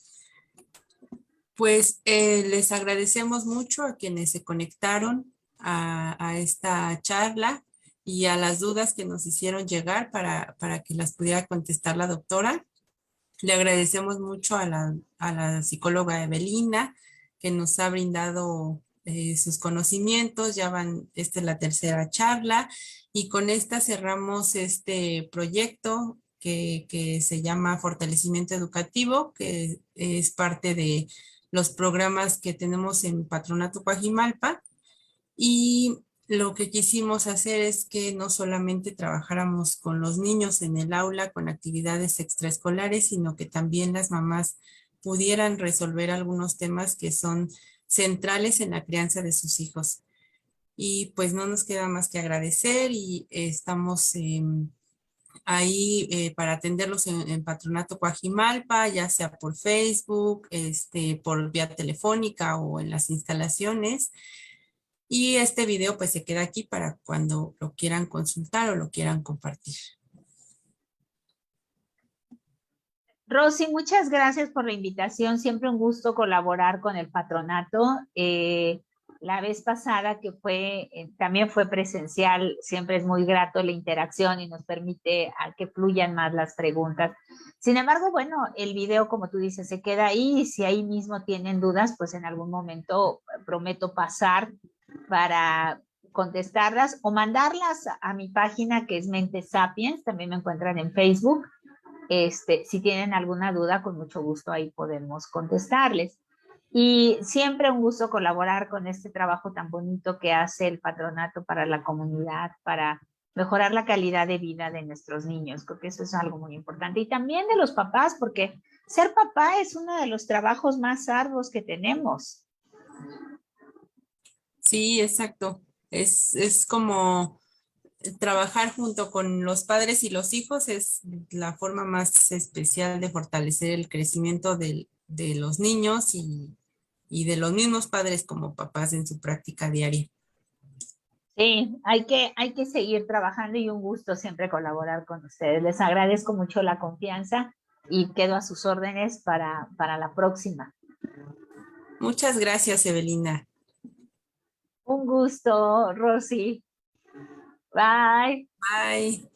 Speaker 1: Pues les agradecemos mucho a quienes se conectaron a esta charla y a las dudas que nos hicieron llegar para que las pudiera contestar la doctora. Le agradecemos mucho a la psicóloga Evelina, que nos ha brindado sus conocimientos. Esta es la tercera charla y con esta cerramos este proyecto que se llama Fortalecimiento Educativo, que es parte de los programas que tenemos en Patronato Coajimalpa. Y lo que quisimos hacer es que no solamente trabajáramos con los niños en el aula con actividades extraescolares, sino que también las mamás pudieran resolver algunos temas que son centrales en la crianza de sus hijos. Y pues no nos queda más que agradecer y estamos ahí para atenderlos en Patronato Coajimalpa, ya sea por Facebook, por vía telefónica o en las instalaciones. Y este video pues se queda aquí para cuando lo quieran consultar o lo quieran compartir.
Speaker 2: Rosy, muchas gracias por la invitación. Siempre un gusto colaborar con el patronato. La vez pasada que también fue presencial, siempre es muy grato la interacción y nos permite a que fluyan más las preguntas. Sin embargo, bueno, el video, como tú dices, se queda ahí y si ahí mismo tienen dudas, pues en algún momento prometo pasar para contestarlas o mandarlas a mi página que es Mentes Sapiens, también me encuentran en Facebook. Si tienen alguna duda, con mucho gusto ahí podemos contestarles. Y siempre un gusto colaborar con este trabajo tan bonito que hace el patronato para la comunidad, para mejorar la calidad de vida de nuestros niños. Creo que eso es algo muy importante. Y también de los papás, porque ser papá es uno de los trabajos más arduos que tenemos.
Speaker 1: Sí, exacto. Es como trabajar junto con los padres y los hijos es la forma más especial de fortalecer el crecimiento de los niños y de los mismos padres como papás en su práctica diaria.
Speaker 2: Sí, hay que seguir trabajando y un gusto siempre colaborar con ustedes. Les agradezco mucho la confianza y quedo a sus órdenes para la próxima.
Speaker 1: Muchas gracias, Evelina.
Speaker 2: Un gusto, Rosy. Bye.
Speaker 1: Bye.